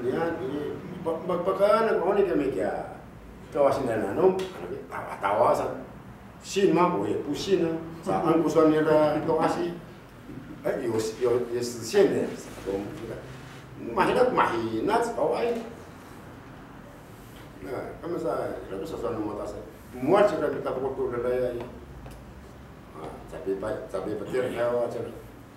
你看你不可能讲你个物件，到现在那种大话上，信吗？我也不信啊。啥按不算你的东西，哎，有实现的，我们这个买那是搞哎。Nah, kami sa, kami sa sana mo tasa. Muat sila kita waktu lalaya ini. Tapi petir hawa cina.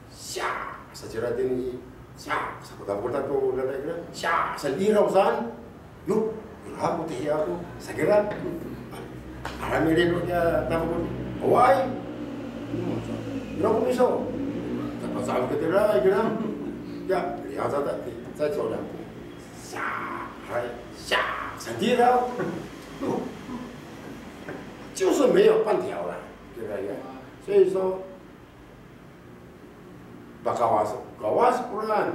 Sya, sejarah ini. Sya, sekolah tu lalaya kira. Sya, sendiri usan. Yuk, aku teh aku. Segera. Arami dia dia tahu pun. Awai. Berapa misal? Dapat saham ketera kira. Ya, lihat saja. Saya coba. Sya, hai, sya. 产地了，就是没有半条了，对不对？所以说，把搞完是不然，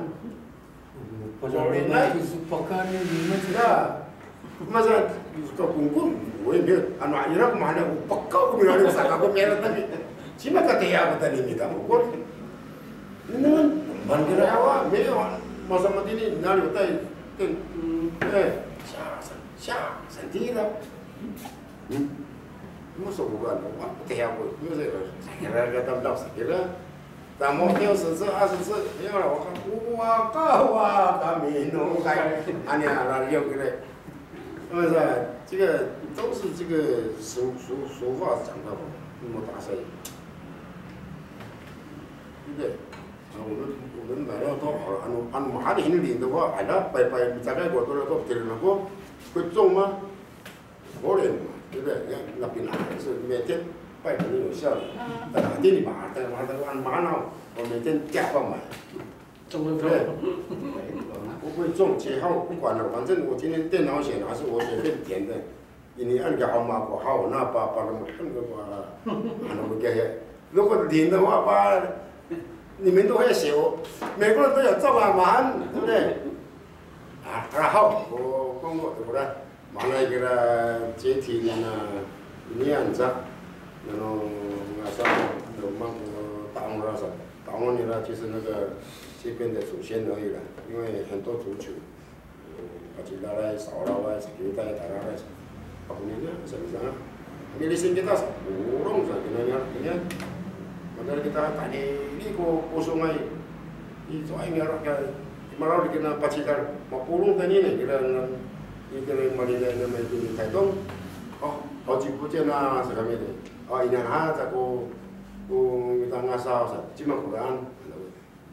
不然那就是不可能你们知道。masa kau kungkung, gue dia anak ira kemana? Pakau kau bilang usah kau merah tadi. Cuma kata ya kata ni kita ukur. Ini kan bandera awak, dia masa mati ni nari utai,下山地了，我说不管，我不听我，我这个现在给他们老实的了，咱们60次20次，没有了，我看哇高啊，他们弄开，俺俩那有个嘞，是不是？这个都是这个俗话讲的，那么大声，对不对？我们买了多好，按马的行李的话，俺那摆大概过多少多点那个。会种吗？不能嘛，对不对？那边是每天拜可能有效的，但哪天你马，但按马呢，我每天加放买，种对，不会种，几号不管了，反正我今天电脑写的还是我随便填的，你按个号码过号，那把那么那个那么给，如果零的话把，你们都会写，每个人都有种啊，马，对不对？然后我讲过对不对？完了给他接替你按着，然后马上有忙打我了啥？打我你了就是那个这边的祖先而已了，因为很多族群，把其他来少了啊，其他打了来，把你呢是不是啊？Milisin kita burung saja nanya, padahal kita tadi ini ko sungai, itu ay meron malah dikena pacitar mapulong tadi ni kira malila na may taitong oh cipuce na sa kami ni inahan sa ko kung kita ngasaw sa cima Quran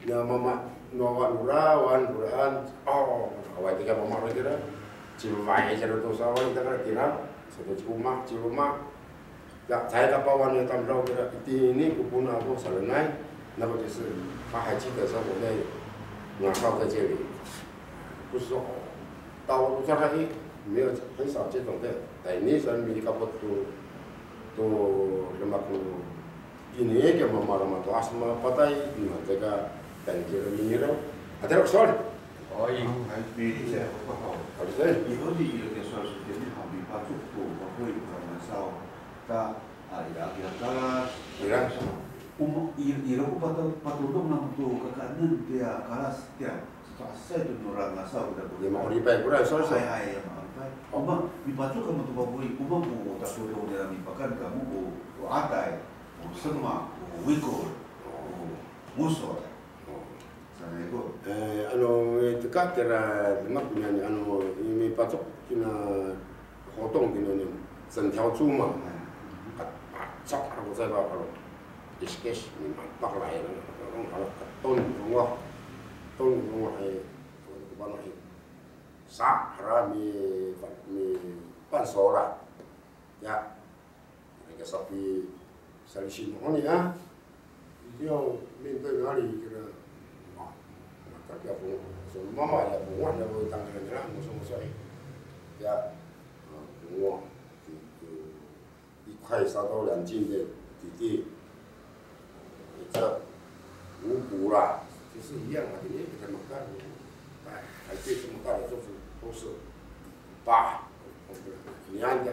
na mama nawan urawan Quran awal tiga mama kira cimai sa to sa awal kita kira sa cuma ya saya kapawan yang tamraw kira ini kupuna ako sa lanay na ko就是他还记得说我在马上在这里，不是说到路上还没有很少这种的，但那时候米卡不都那么个，ini ke mama tuh asma patai,这个等级的米了，ada soal？ 可以，比这不好。好的。以后你有点说是点好，比把足够，我会慢慢烧，他ya. Ilo ko patulong na ito kakanan dia kalas dia sa ito nurang nasa udah boleh mau ribai kurang soal saya ay makai uma mipatu kamu tu baboy uma mo tasuro nila mipakan kamu ko atay ko sama ko wiko muso sana ito dekat kira dengar punya ini patok kena potong kena 整条猪嘛chặt aku saya kalau diskus ni tak lain orang kalau ton rumah ke mana ni sa rami pan sora ya mereka sapi salisin ni ya dia minta nari kira maka dia pun so mama ya pun ada pun tanggal ni lah musuh-musuh ya semua 1块3到2斤的底地，这五谷啦，就是一样的，你也给他们干，哎，还对这么大的都是8，你按的，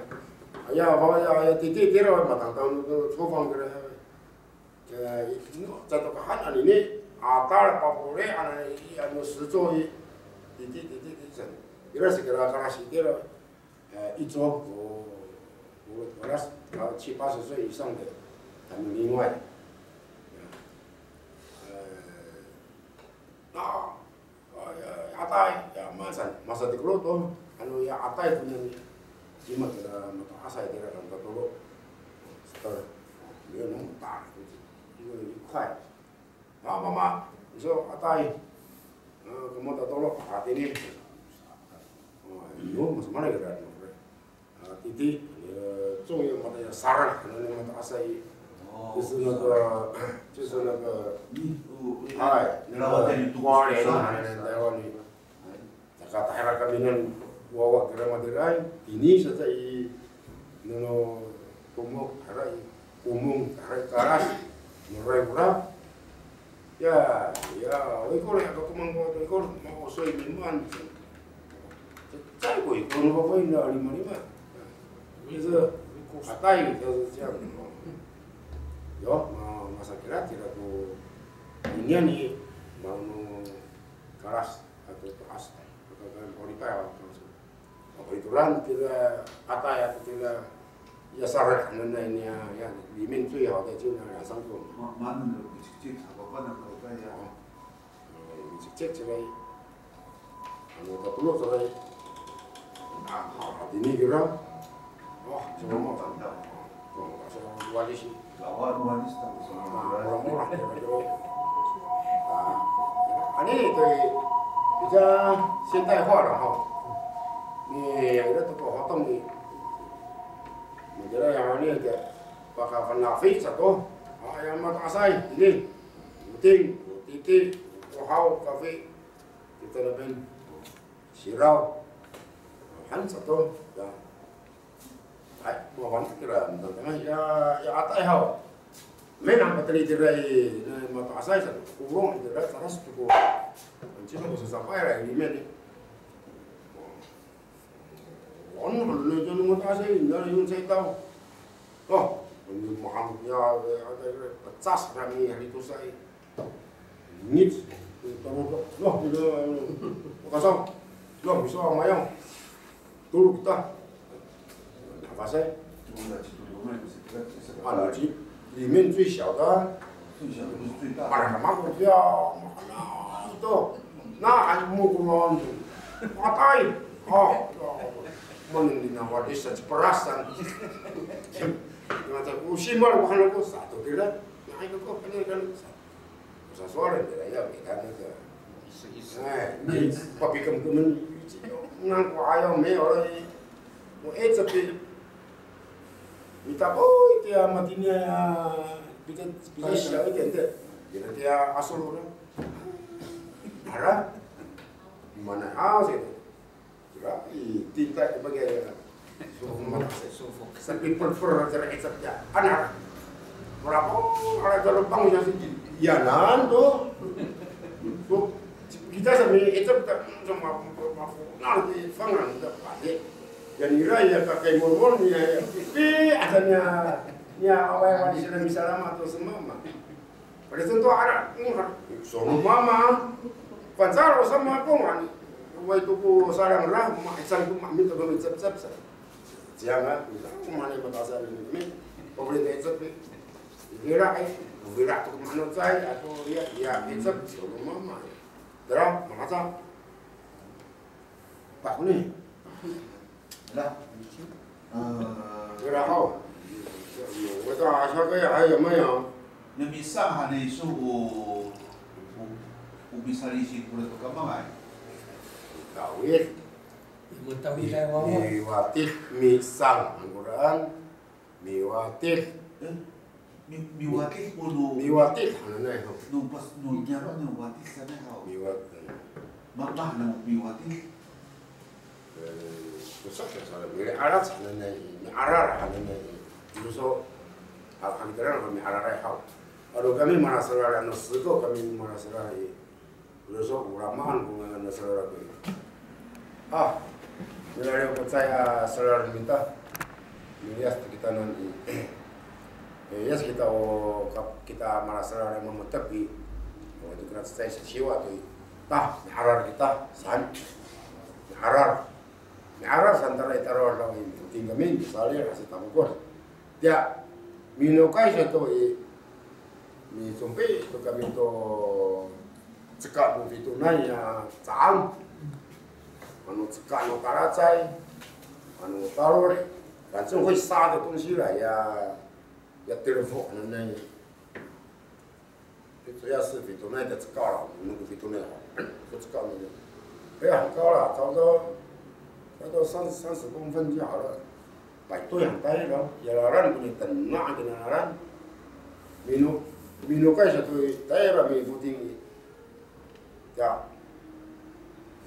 哎呀，底地跌了嘛，当厨房个嘞，这都个喊你呢，大了把火嘞，10座 Kira segera kelas kira itu kelas 7、8岁以上的，他们另外，atai ya masa di keloto, anu ya atai punya ni, cuma kira mata asai kira kan tertolong, setelah dia nontar, itu kuat, mama, so atai, kamu tak tolong hati ni. Yo, mas mana kira titi,重要嘛的sarah，那么的asai，就是那个，哎，那个花莲啊，台湾的，那个台湾kami nan wawa kira Maderai，ini saja nono umum karas，murai pura，ya, ikor ya kemang ikor mau soi minuman。再贵，可能会到55，就是大概就是这样。有masa kira tuh ini nih mau keras atau keras atau kualitas apa ituran tidak kata ya tidak ya sarah karena ini ya limen tuh ya ada juga yang sanggup. Mana cek apa nak kau ya? Cek cerai, anu tak perlu cerai. Ini kira, wah, semua tak tahu. Kalau walis, walis tak murah-murah. Ini itu kita现代化了哈。你那这个活动呢，我觉得yang ini ke pakai penafi satu, yang mata asai ini, puting, titik, wahau, kafe, kita lebih sirau. Han satu ya, bukan kira, teman ya atai hau, mana bateri tirai mata asai satu, kurung tirai saras tu, cuma bisa sampai lah ini mana. Orang lu jangan mata asai, jangan yang saya tahu. Oh, ini macam ya ada pecas kami hari itu saya, nit, tahu loh itu, kosong, loh bisa mayang. Dulu kita apa sih?里面最小的，mana makan dia, mana itu, nah mau kulon, matai, menina wadis seperasan, macam usimar bukan aku satu tidak, nah itu kok kan sesuatu tidak ya kita ni, tapi kemudian nang ko ayaw me orang mo tapi kita dia matinya bisa siapa itu dia asal orang ada mana sih kira tinta sebagai sampai per cerai saja anak berapa ada jalur bang yang ya nanti kita sampai itu sama nanti fangan tidak pasti dan ya pakai murmur ya tapi adanya ya awal di sana bisa lama atau semama pada tentu ada suruh mama pacar sama kongan awal itu ku sarang lah macan ku minta kami cep jangan mana batasan ini pemerintah cep virak tu mana saya atau ya cep suruh mama terus masa Pak ni, lah, kira kau, kita asal kaya ayam ayam. Nabisa hana isu bisa diisi kulit kekamai. Kawit, miwatit misang, Al-Quran, miwatit. Miwatit pun. Miwatit, mana ni? Pas nyaro miwatit sana kau. Miwatit. Mana miwatit? Besar salah. Arat sana ni, arar sana ni. Terusok, kami terang kami arar kau. Kalau kami mana selera nusiko kami mana selera ini. Terusok uraman bunga selera kami. Bila dia percaya selera minta, milias kita nanti. Yes kita mana selera memutapi. Waktu kita saya siwa tu. tah arar kita san arar santara itaro lo tinggal min salir kasih tamu kor dia minokai satu mi sompe to kami to cekak bu itu nanya caang anu cekak no karacai anu taror反正会杀的东西了呀telefon那主要是比多奈的高了，那个比多奈好，不是高那个，哎呀很高了，差不多30公分就好了，摆对很低了，也拉人不能等那个拉人，米诺盖是对，带了米不定，呀，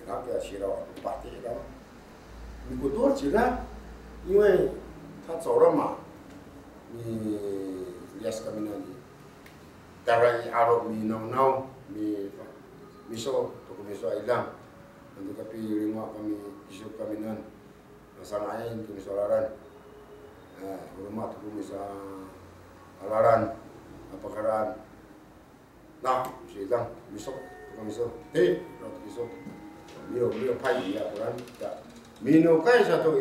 那个去了，把地了，米过多久了？因为他走了嘛，你lihat kami nanti. Tarai aro mi nau mi so to kami so ilang nanti kapi lima kami isu kami nan masang ain kami so laran rumah tu kami so alaran apa karan nah si ilang mi so kami so lo kami so mio pai ya kuran ya mino kai satu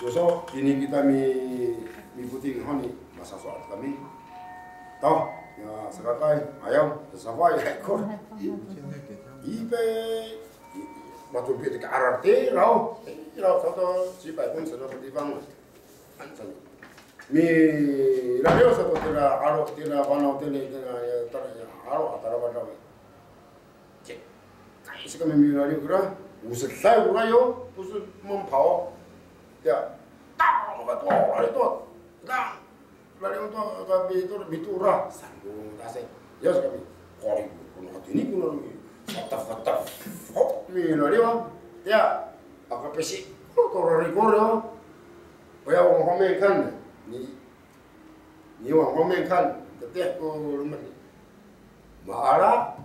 so ini kita mi putih hani masa soal kami tahu ya sekarang ayam sampai ekor ibe waktu kita ke arah terau satu siapa pun sudah berdiam anjing mi lalu satu tera aro tera panau tera ya aro atara pada cek kayak sekarang mi lalu kira usut saya urayo usut mempau ya tahu betul itu nah lalu kami itu bitura sanggung kasih ya kami kori kuno ini kuno fatah hop mi lalu ya apa pesi kalau rekor ya orang komen kan ni orang komen kan ketika aku rumah marah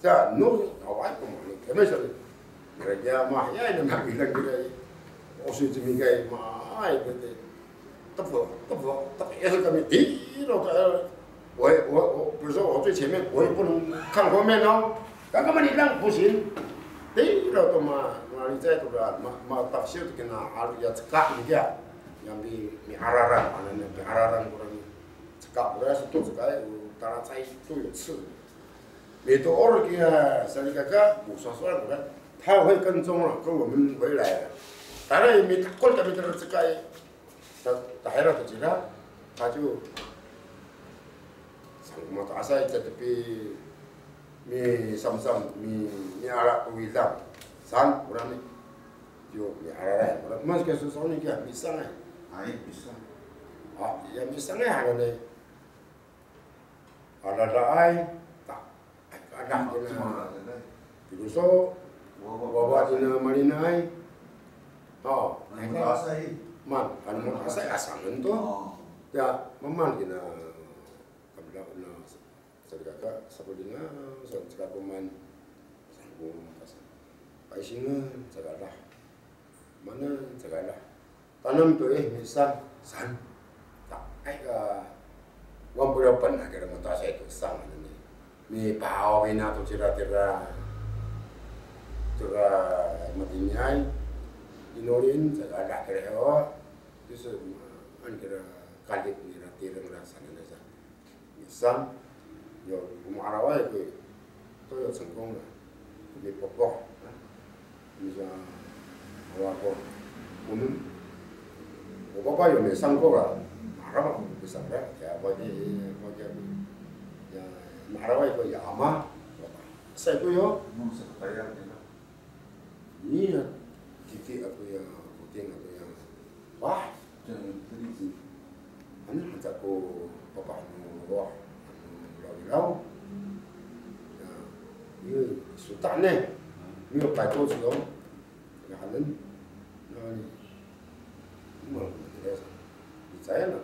ya nur awal kemana kami selalu kerja mah ya ini nak bilang kita osu jemigai mah itu tapi kami tidak比如说我最前面我也不能看后面哦，刚刚嘛你让不行，tidak tu mari saya tu dah tafsir tu kena ya cekak ni dia yang di araran mana ni araran kurang cekak beras tu cekak utara saya tu有刺，每多偶尔给他三个个五十岁的，他会跟踪了，跟我们回来了，当然没过他们这个cekak。daerah kecil maju sama tak asal tetapi mi sam mi arak tuwilang san orang ni jo mi arak orang mas ke susah ni ke bisa ni bisa ya bisa ni ada ni ada ai tak ada kena biruso bawa dina marina ai man kan mau saya asangan tu ya memang kena kabla na sagaka sabudinga sagaka kuman sanggung kasan ai singa sagala mana sagala tanam tu misal san tak ai ka wan purapan na kira mata saya tu sang ni mi pao ina tu tira matinyai inorin sagala kira itu kira kalit ni ratirang rasa na sa misal yo umarawai ko to yo sangkong na ni popo misal awako unun o papa yo me sangko la marama bisa ra ya bagi ya marawai ko ya ama saya ko yo mau sekretariat ni titik aku ya puting aku ya wah ano macam ko papa wah lau ini sultan ni ni apa tu sih om ngalan ni mau terus saya nak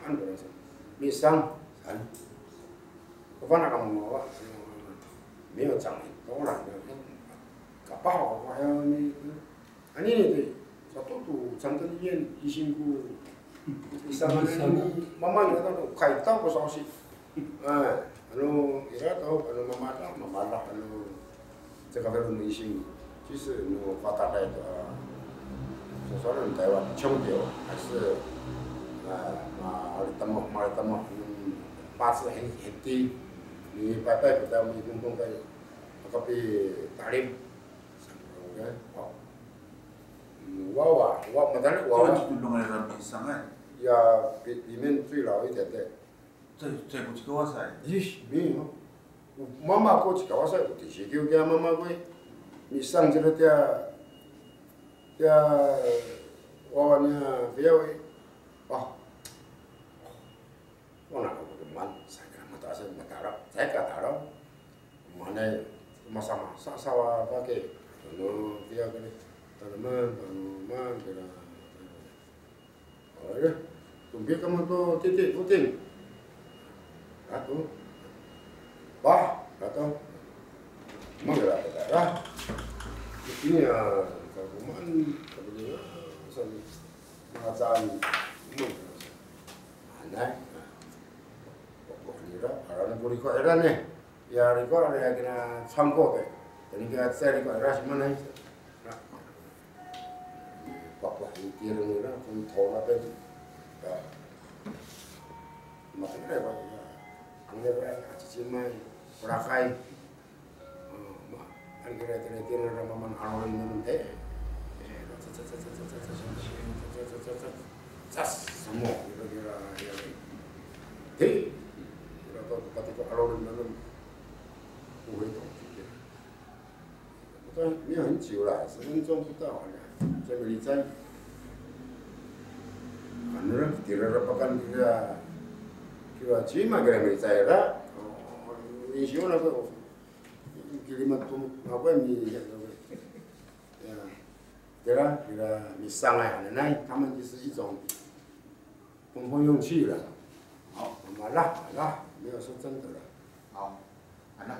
anu rasa misang kan apa nak kamu bawa ni macam orang kapal ni ni satu tu jangan ni isingku isang ni mama ni kata kau tahu kau sahsi ira tahu mamalah这个的明星，就是发大财的，就说人台湾穷掉还是马里达么，八字很低，你拜不到你公在，那个比大林，我没得这个是弄来让民生哎。呀，里面最老一点的。这不是个哇塞。咦，没有。妈妈过去搞啥？第时叫家妈妈过，你上这个娃娃呢，不要喂，我哪个不慢，saya打了，saya打了，mana masa sawa pakai, kalau dia kan tanaman kira, ada, tumbuh kamu tu titik puting, atau atau mana lah, ini ya, kemudian sambil mengajar, aneh. Orang Boriko era nih, ya Riko ada kena sangko ke, jadi kita saya Riko era mana itu, bapak itu orang era pun tahu apa itu, macam apa ya, angger era cicimai, perakai, angger era orang maman awan nanti, semua kira-kira ya, ketika alur dalam不会懂这个，但没有很久了，10分钟不到好像，在这里在，反正dirapakan kira cima kira mereka lah, isi mana kau kirimat apa ni ya, kira misalnya那他们就是一种碰碰运气了，好，马拉。没有说真的了。好，安娜，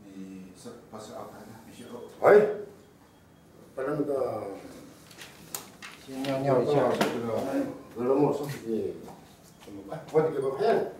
你是不是安排必须要？哎，把那个先尿尿一下。俄罗斯，你怎么办？我这个不骗。